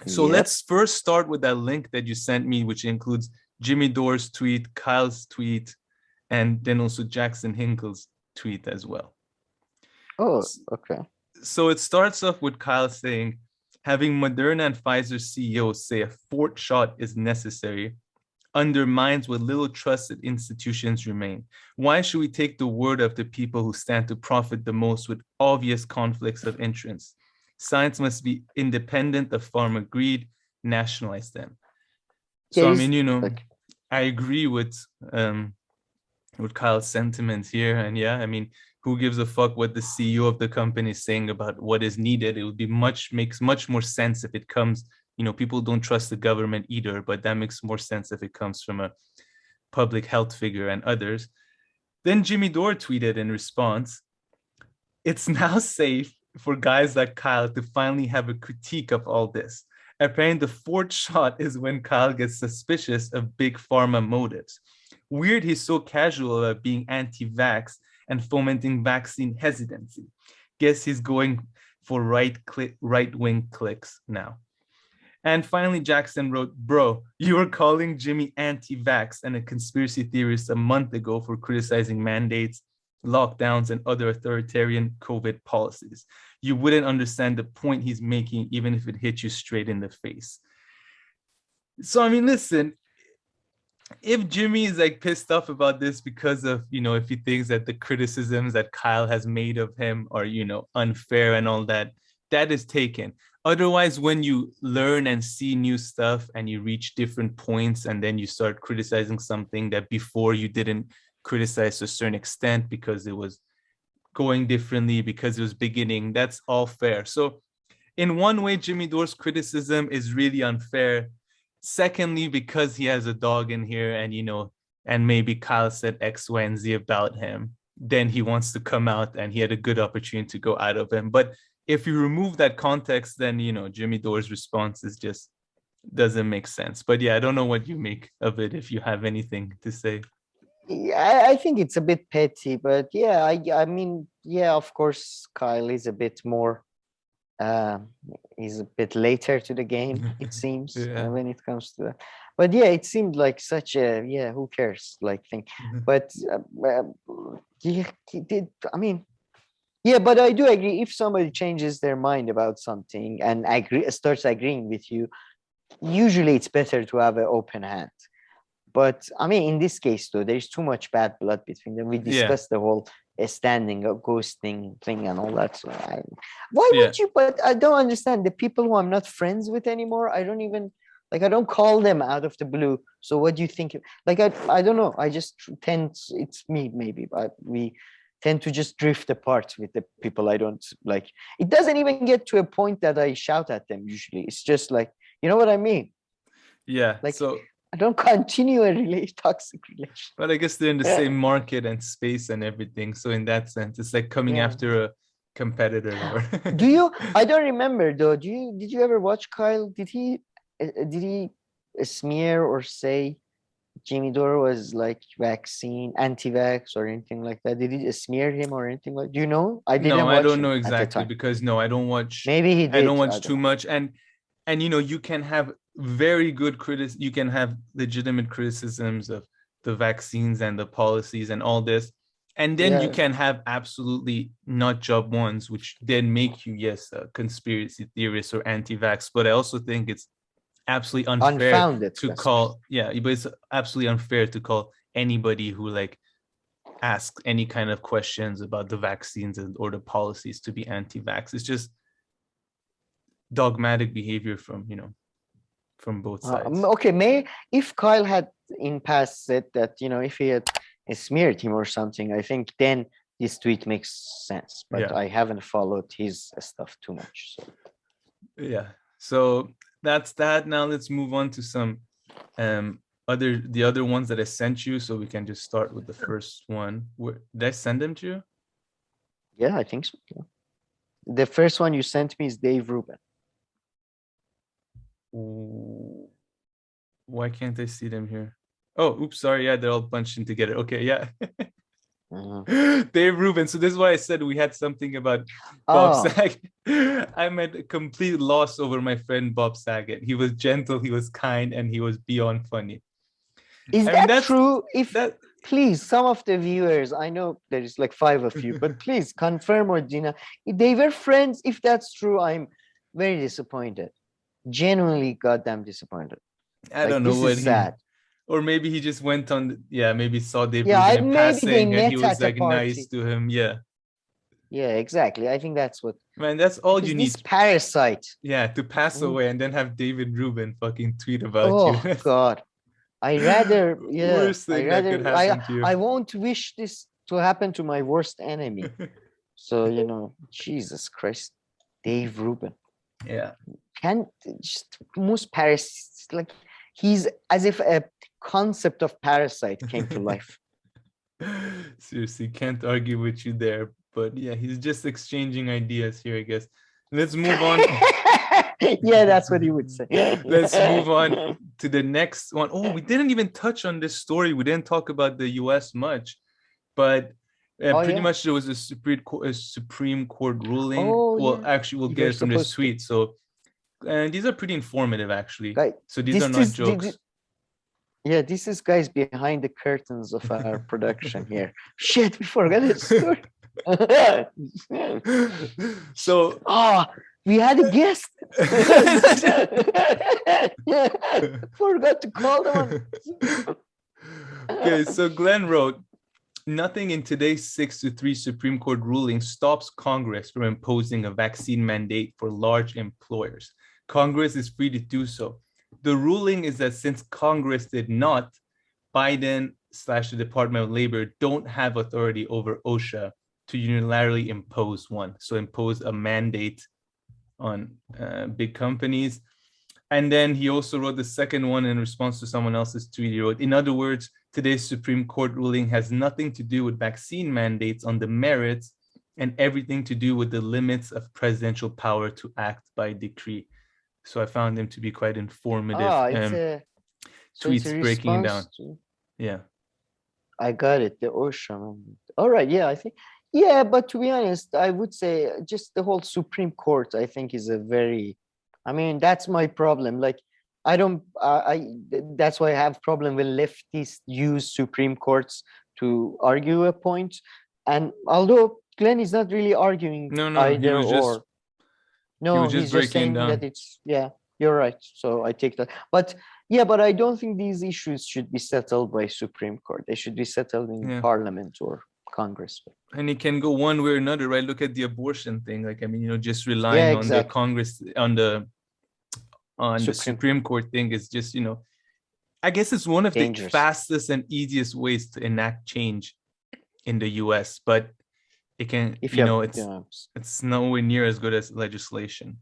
So Yep. let's first start with that link that you sent me, which includes Jimmy Dore's tweet, Kyle's tweet, and then also Jackson Hinkle's tweet as well. Oh, okay. So it starts off with Kyle saying, having Moderna and Pfizer CEOs say a fourth shot is necessary undermines what little trusted institutions remain. Why should we take the word of the people who stand to profit the most with obvious conflicts of interest? Science must be independent of pharma greed, nationalize them. Yeah, So, I he's mean, like, I agree with Kyle's sentiments here. And yeah, I mean, who gives a fuck what the CEO of the company is saying about what is needed? It would be makes much more sense if it comes, people don't trust the government either, but that makes more sense if it comes from a public health figure and others. Then Jimmy Dore tweeted in response, it's now safe for guys like Kyle to finally have a critique of all this. Apparently, the fourth shot is when Kyle gets suspicious of big pharma motives. Weird he's so casual about being anti-vax and fomenting vaccine hesitancy. Guess he's going for right-wing clicks now. And finally, Jackson wrote, bro, you were calling Jimmy anti-vax and a conspiracy theorist a month ago for criticizing mandates, lockdowns, and other authoritarian COVID policies. You wouldn't understand the point he's making, even if it hit you straight in the face. So, I mean, listen, if Jimmy is like pissed off about this because of, if he thinks that the criticisms that Kyle has made of him are, unfair and all that, that is taken. Otherwise, when you learn and see new stuff and you reach different points and then you start criticizing something that before you didn't criticize to a certain extent because it was going differently, because it was beginning, that's all fair. So in one way, Jimmy Dore's criticism is really unfair. Secondly, because he has a dog in here and, and maybe Kyle said X, Y, and Z about him, then he wants to come out and he had a good opportunity to go out of him. But if you remove that context, then, Jimmy Dore's response is just doesn't make sense. But yeah, I don't know what you make of it if you have anything to say. yeah, I think it's a bit petty, but yeah, I mean, yeah, of course, Kyle is a bit more, um, he's a bit later to the game, it seems, Yeah. when it comes to that. But yeah, it seemed like such a, yeah, who cares, like thing. But yeah, he did. I mean, yeah, but I do agree. If somebody changes their mind about something and starts agreeing with you, usually it's better to have an open hand. But I mean, in this case, though, there's too much bad blood between them. We Yeah. discussed the whole standing up, ghosting thing, and all that. So why Yeah. would you? But I don't understand the people who I'm not friends with anymore. I don't even like. I don't call them out of the blue. So what do you think? Like I don't know. I just tend. It's me maybe, but we tend to just drift apart with the people I don't like. It doesn't even get to a point that I shout at them. Usually, it's just like, you know what I mean. Yeah. Like So, I don't continue a toxic relation. but I guess they're in the Yeah. same market and space and everything. So in that sense, it's like coming Yeah. after a competitor or Do you? I don't remember though. Do you? Did you ever watch Kyle? Did he smear or say Jimmy Dore was like vaccine anti-vax or anything like that? Did he smear him or anything like? Do you know? I no, didn't I watch don't him know at the exactly time. because no, I don't watch Maybe he I don't did. I watch don't too know. much. And you can have very good you can have legitimate criticisms of the vaccines and the policies and all this. And then you Yeah, can have absolutely nut job ones, which then make you, yes, a conspiracy theorist or anti-vax. But I also think it's absolutely unfair unfounded to conspiracy. call, yeah, but it's absolutely unfair to call anybody who like asks any kind of questions about the vaccines or the policies to be anti-vax. It's just dogmatic behavior from, from both sides. Okay, may if Kyle had in past said that, if he had smeared him or something, I think then this tweet makes sense. But Yeah. I haven't followed his stuff too much. So Yeah. So that's that. Now let's move on to some um the other ones that I sent you, so we can just start with the first one. Did I send them to you? yeah, I think so. Yeah. The first one you sent me is Dave Rubin. Why can't I see them here? Oh, oops, sorry. Yeah, they're all bunched in together. Okay, yeah. Dave Rubin. So this is why I said we had something about Bob Oh, Saget. I'm at a complete loss over my friend Bob Saget. He was gentle, he was kind, and he was beyond funny. is I mean, that true? If that. please, some of the viewers, I know there is like 5 of you, but please confirm or deny. If they were friends, if that's true, I'm very disappointed. Genuinely goddamn disappointed. I Like, don't know this what is sad. or maybe he just went on. Yeah, maybe saw Dave Yeah, Rubin in maybe they passing, and he met was at a like nice party. to him. Yeah, Yeah, exactly. I think that's what. man, that's all Because you this need. parasite. Yeah, to pass Mm. away and then have David Rubin fucking tweet about you. Oh God. I rather, yeah, Worst thing that could happen to you. I won't wish this to happen to my worst enemy. So, Jesus Christ, Dave Rubin. Yeah. Can just most Paris, like he's as if a concept of parasite came to life. Seriously, can't argue with you there. But yeah, he's just exchanging ideas here, I guess. Let's move on. Yeah, that's what he would say. Let's move on to the next one. Oh, we didn't even touch on this story. We didn't talk about the US much, but pretty much there was a Supreme Court ruling. Oh, well, yeah. actually, we'll You're get it from this supposed to. tweet. So, and these are pretty informative, actually. Guy, So these are not jokes. Yeah, this is guys behind the curtains of our production here. Shit, we forgot the story. So, we had a guest. Forgot to call them. Okay, so Glenn wrote, nothing in today's 6-3 Supreme Court ruling stops Congress from imposing a vaccine mandate for large employers. Congress is free to do so. The ruling is that since Congress did not, Biden/the Department of Labor don't have authority over OSHA to unilaterally impose one. So impose a mandate on big companies. And then he also wrote the second one in response to someone else's tweet. He wrote, in other words, today's Supreme Court ruling has nothing to do with vaccine mandates on the merits and everything to do with the limits of presidential power to act by decree. So I found him to be quite informative. Tweets breaking down. Yeah. I got it. The OSHA. All right. Yeah, I think. Yeah, but to be honest, I would say just the whole Supreme Court, I think, is a very, I mean, that's my problem. Like, I don't, that's why I have problem with leftists use Supreme Courts to argue a point. And although Glenn is not really arguing either or. No, he's just saying that it's, yeah, you're right. So I take that. But yeah, but I don't think these issues should be settled by Supreme Court. They should be settled in Parliament or Congress. And it can go one way or another, right? Look at the abortion thing. Like, I mean, just relying on the Congress, on the Supreme Court thing is just, I guess it's one of the fastest and easiest ways to enact change in the US, but it can, it's nowhere near as good as legislation,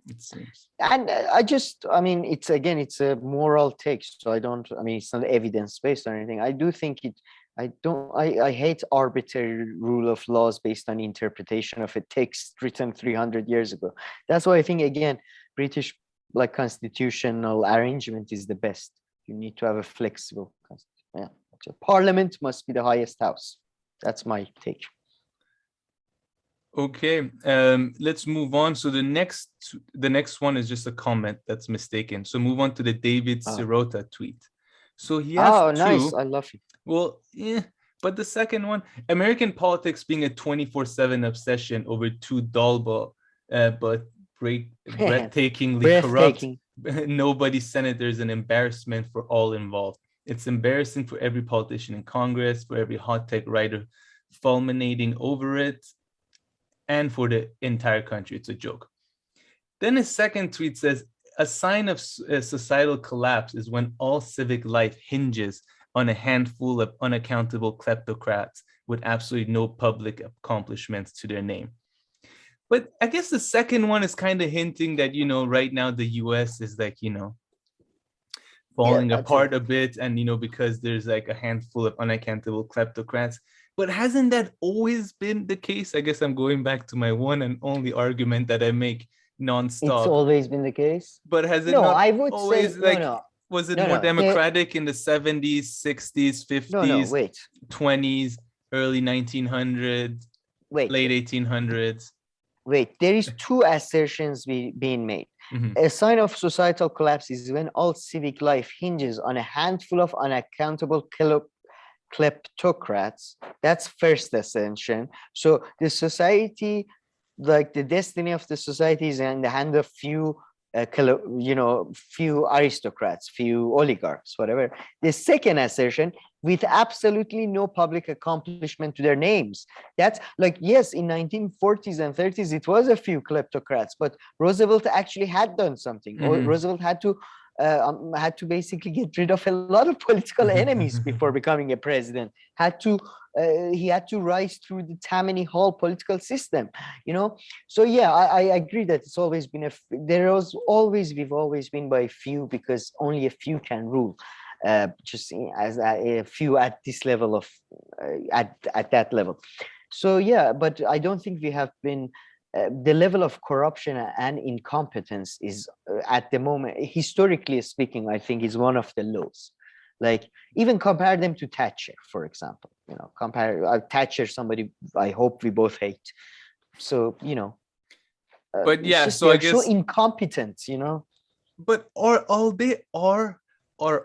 it seems. And I mean, it's a moral take. So it's not evidence-based or anything. I do think I hate arbitrary rule of laws based on interpretation of a text written 300 years ago. That's why I think, again, British constitutional arrangement is the best. You need to have a flexible constitution. Yeah. So Parliament must be the highest house. That's my take. Okay, let's move on. So the next one is just a comment that's mistaken. So move on to the David Sirota tweet. So he has two. Nice. I love it. Well, yeah, but the second one, American politics being a 24/7 obsession over two dull but breathtakingly corrupt nobody senator is an embarrassment for all involved. It's embarrassing for every politician in Congress, for every hot tech writer fulminating over it, and for the entire country. It's a joke. Then his second tweet says, a sign of societal collapse is when all civic life hinges on a handful of unaccountable kleptocrats with absolutely no public accomplishments to their name. But I guess the second one is kind of hinting that, right now the US is falling apart a bit, and, because there's a handful of unaccountable kleptocrats. But hasn't that always been the case? I guess I'm going back to my one and only argument that I make nonstop. It's always been the case. But has it not I would always say, was it more democratic in the 70s, 60s, 50s, 20s? early 1900s, Wait, late 1800s. wait. There is two assertions being made. Mhm. A sign of societal collapse is when all civic life hinges on a handful of unaccountable kleptocrats. That's first ascension. So the society, like the destiny of the society, is in the hand of few few aristocrats, few oligarchs, whatever. The second assertion, with absolutely no public accomplishment to their names. That's like, yes, in 1940s and 30s, it was a few kleptocrats, but Roosevelt actually had done something. Roosevelt had to basically get rid of a lot of political enemies before becoming a president. He had to rise through the Tammany Hall political system, you know. So yeah, I agree that it's always been we've always been by a few, because only a few can rule. Just as a few at this level of at that level. So yeah, but I don't think we have been. The level of corruption and incompetence is at the moment, historically speaking, I think is one of the lows. Like, even compare them to Thatcher, for example. You know, compare Thatcher, somebody I hope we both hate. So But it's yeah, just so I they're so guess, incompetent. but are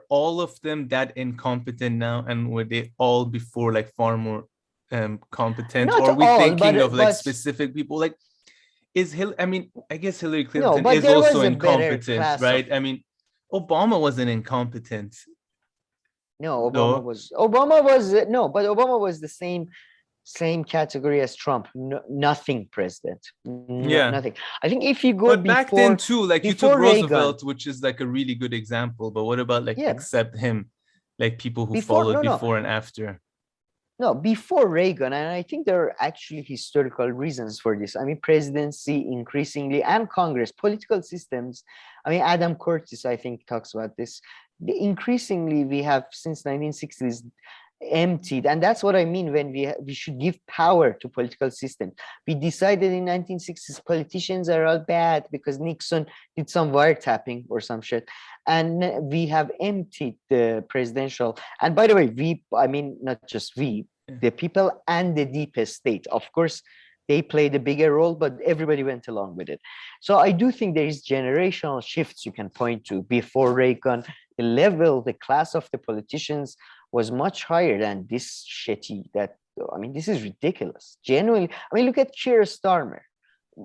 all of them that incompetent now, and were they all before like far more competent? Not Or are we all, thinking of like but specific people? Like, I mean, I guess Hillary no, Clinton but is there also was a better incompetent, class of. right? I mean, Obama wasn't incompetent, No, though. no, but Obama was the same category as Trump. No, nothing president. No, Yeah. nothing. I think if you go But back then before too, like you took before Reagan, Roosevelt, which is like a really good example. But what about like yeah, except him, like people who before followed no no before and after? no before Reagan, and I think there are actually historical reasons for this. I mean, presidency increasingly and Congress, political systems. I mean, Adam Curtis, I think, talks about this. Increasingly, we have since 1960s emptied, and that's what I mean when we should give power to political systems. We decided in 1960s politicians are all bad because Nixon did some wiretapping or some shit, and we have emptied the presidential. And by the way, I mean, not just we, the people and the deepest state, of course, they played a bigger role, but everybody went along with it. So I do think there is generational shifts you can point to. Before Reagan, the class of the politicians was much higher than this shitty. I mean, this is ridiculous. Genuinely, I mean, look at Keir Starmer.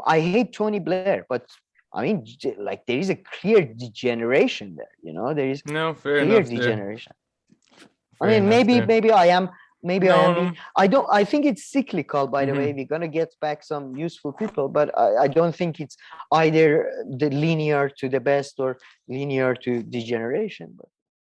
I hate Tony Blair, but I mean, like, there is a clear degeneration there. You know, there is No, fair clear enough there. degeneration. I Fair mean, enough there. maybe I No, am no. being. I think it's cyclical. By the way, we're gonna get back some useful people, but I don't think it's either the linear to the best or linear to degeneration. But